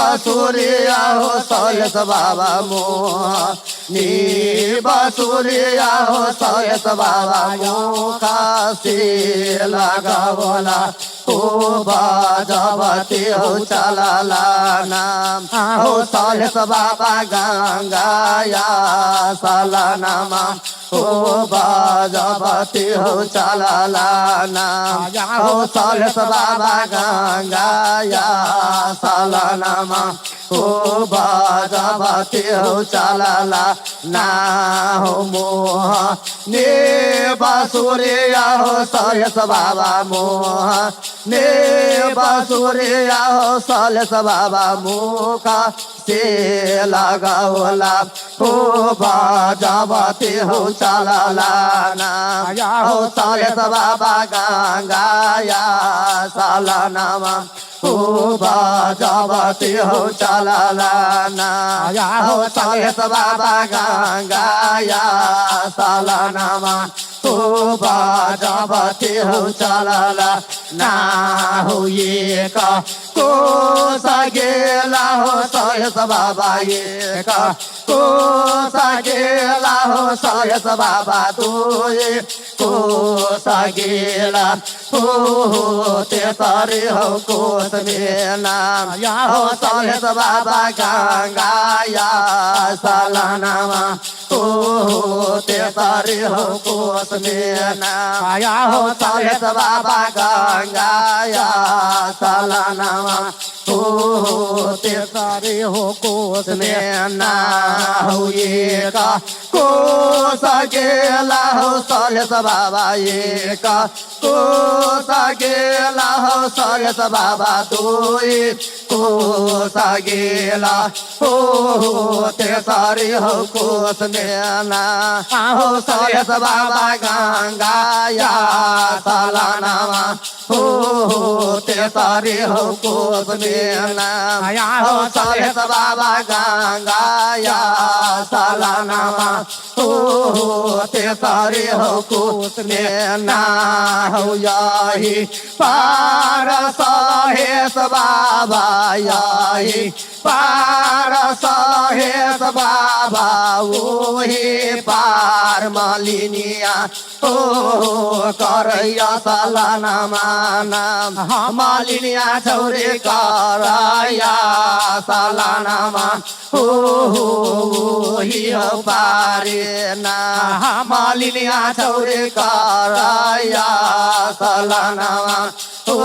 बासुरिया हो सयस बाबा मोहनी बासुरिया हो सयस बाबा मुखा से लगावला हो बाजबती हो चलाला नाम हो सयस बाबा गंगाया साला नामा हो बाजबती हो चलाला नाम हो सयस बाबा गंगाया साला नामा हो बाजबती हो चलाला ना हो मोह ने बासुरिया हो सयस बाबा मोह ने बासुरिया हो सयस बाबा मुखा से लगावला हो बाजबती हो चलाला ना हो सयस बाबा गंगाया साला नामा हो बाजबती हो चलाला ना हो सयस बाबा गंगाया साला नामा हो बाजबती हो चलाला ना हो ये का को सगेला हो सयस बाबा ये का को सगेला हो सयस बाबा तू को सगेला हो ते तारे हो कोस में नाम हो सयस बाबा गंगाया साला नामा हो ते तारे हो कोस में नाम हो सयस बाबा गंगाया साला नामा हो ते तारे हो कोस में ना हो ये का को सगेला हो सयस बाबा ये का को सगेला हो सयस बाबा तू को सगेला हो ते तारे हो कोस में ना हो सयस बाबा गंगाया साला नामा हो ते तारे हो कोस में ना हो सयस बाबा गंगाया साला नामा हो ते तारे हो कोस में ना हो यही पार सहेस बाबा यही पार सहेस बाबा वही पार मालिनिया हो करैया साला नामा नाम मालिनिया छौरे करैया साला नामा हो वही हो पारे ना मालिनिया छौरे करैया साला नामा हो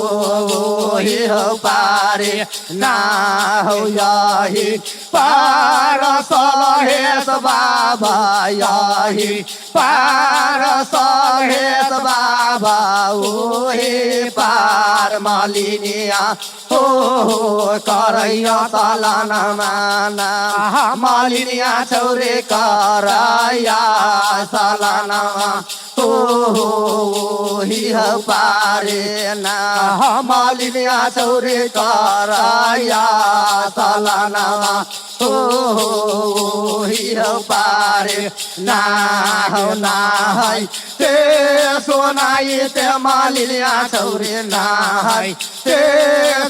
वही हो पारे ना हो यही पार सहेस बाबा यही पार सहेस बाबा वही पार मालिनिया हो करैया साला नामा मालिनिया छौरे करैया साला नामा हो वही हो पारे ना मालिनिया छौरे करैया साला नामा हो वही हो पारे ना हो ना है ते सोनाई ते मालिनिया छौरे ना है ते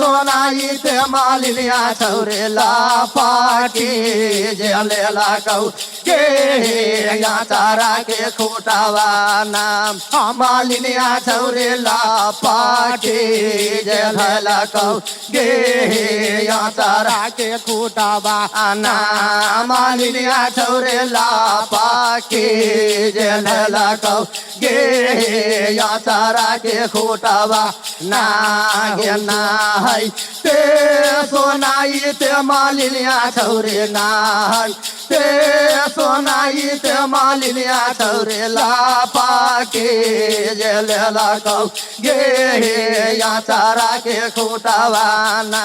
सोनाई ते मालिनिया छौरे लापाटी जेले लागौ के या चारा के खुटावा नाम मालिनिया छौरे लापाटी जेले लागौ गे या चारा के खुटावा ना मालिनिया छौरे लापाटी जेले लागौ गे या चारा के खुटावा ना गे ना है ते सोनाई ते मालिनिया छौरे ना है ते सोनाई ते मालिनिया छौरे लापा के जेले लागौ गे या चारा के खुटावा ना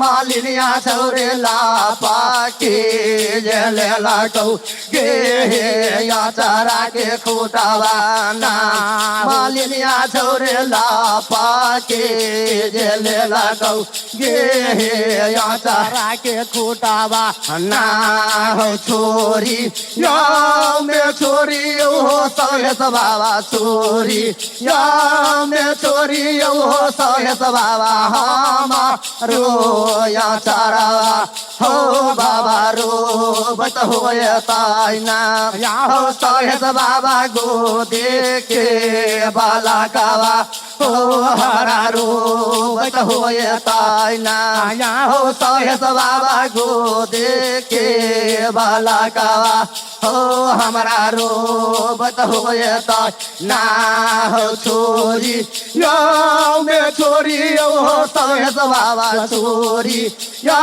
मालिनिया छौरे लापा के जेले लागौ गे या चारा के खुटावा ना मालिनिया छौरे लापा के जेले लागौ गे या चारा के खुटावा ना हो छोरी या में छोरी हो सहेस बाबा छोरी या में छोरी हो सहेस बाबा हमारो या चारावा हो बाबा रोबत होय ताइना या हो सहेस बाबा गोदे के बाला कावा हो हमारा रोबत होय ताइना या हो सहेस बाबा गोदे के बाला कावा हो हमारा रोबत होय ताइना हो छोरी या में छोरी हो सहेस बाबा छोरी या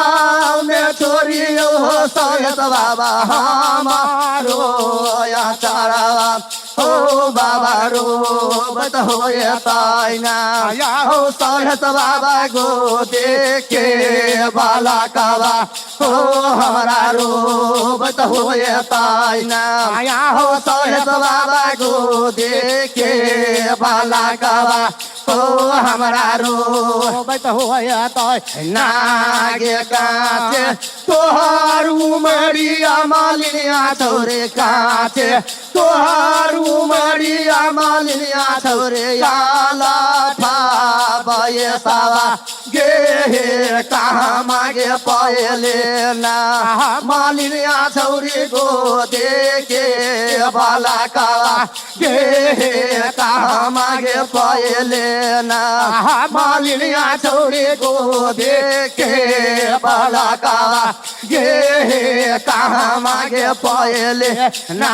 में छोरी हो सहेस बाबा हमारो या चारावा हो बाबा रोबत होय ताइना या हो सहेस बाबा गोदे के बाला कावा हो हमारा रोबत होय ताइना या हो सहेस बाबा गोदे के बाला कावा हो हमारा रोबत होय ताइना गे काचे तोहार उमरिया मालिनिया छोरे काचे तोहार उमरिया मालिनिया छोरे याला फाबे सावा गे कहाँ मागे पहले ना मालिनिया छोरी गोदे के बाला कावा गे कहाँ मागे पहले ना मालिनिया छोरी गोदे के बाला कावा गे कहाँ मागे पहले ना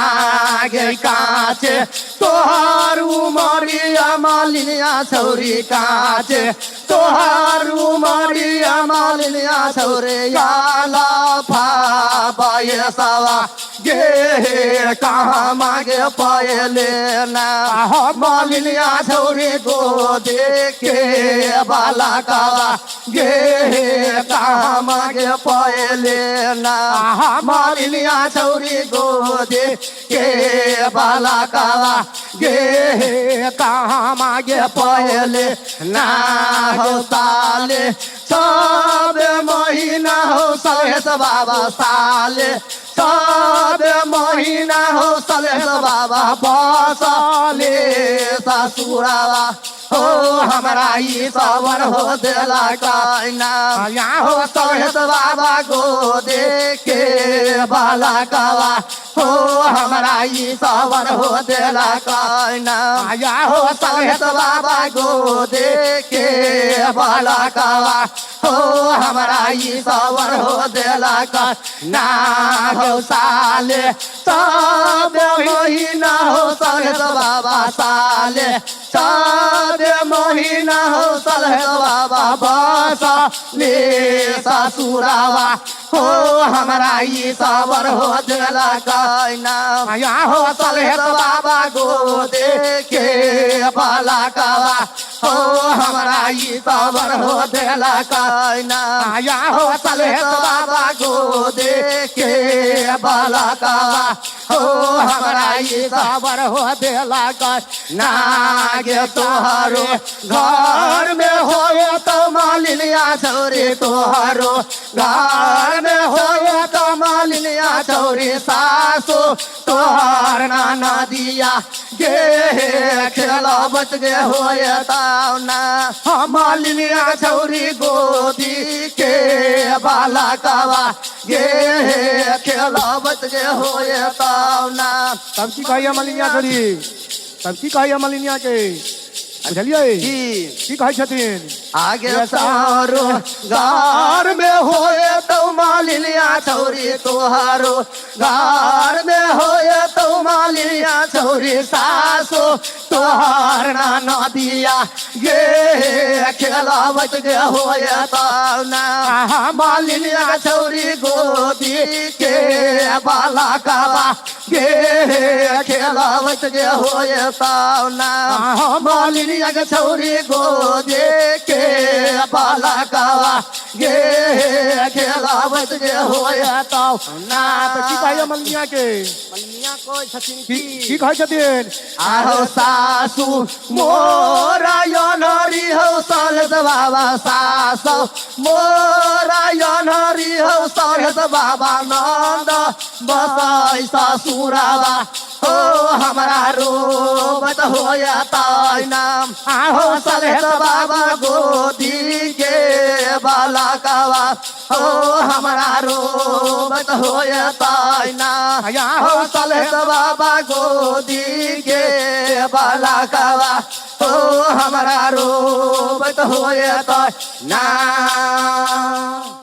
गे काचे तोहार उमरिया मालिनिया छोरी काचे तोहार उमरिया मालिनिया छोरे याला फाबे सावा गे कहाँ मागे पहले ना मालिनिया छोरी गोदे के बाला कावा गे कहाँ मागे पहले ना मालिनिया छोरी गोदे के बाला कावा गे कहाँ मागे पहले ना हो साले सब महीना हो सहेस बाबा साले सब महीना हो सहेस बाबा बसले ससुरावा हो हमारा ई सवर हो देला काइना या हो सहेस बाबा गोदे के बाला कावा हो हमारा ई सवर हो देला काइना या हो सहेस बाबा गोदे के बाला कावा हो हमारा ई सवर हो देला काइना हो साले सब महीना हो सहेस बाबा साले सब महीना हो सहेस बाबा बसले ससुरावा हो हमारा ई सवर हो देला काइना या हो सहेस बाबा गोदे के बाला कावा हो हमारा ई सवर हो देला काइना या हो सहेस बाबा गोदे के बाला कावा हो हमारा ई सवर हो देला काइना गे तोहारो घर में होए तो मालिनिया छोरी तोहारो घर में होए तो मालिनिया छोरी सासु तोहार नाना दिया गे खेला बच गे होए ताव ना मालिनिया छोरी गोदी के बाला कावा गे खेला बच गे होए ताव ना तब की कहिए मालिनिया छोरी तब की कहिए मालिनिया के बुझलिए की कहै छथिन आगे सारो घर में होए तो मालिनिया छोरी तोहारो घर में होए तो मालिनिया छोरी सासो तोहार नाना दिया गे खेला बच गे होए तावना मालिनिया छोरी गोदी के बाला कावा गे खेला बच गे होए तावना मालिनिया छोरी गोदी के बाला कावा गे खेलावत जे होया तो ना तो की कहैया मलिनिया के मलिनिया कोई छथिन की कहै छथिन आहो सासू मोरा यनरी हौ सलेस बाबा सासू मोरा यनरी हौ सलेस बाबा नंद बसाई ससुराबा हो हमारा रोबत होया ताई नाम आहो सलेस बाबा गोदी के बालकावा हो हमारा रोबत होया ताई नाम हो सलेस बाबा गोदी के बालकावा हो हमारा रोबत होया ताई नाम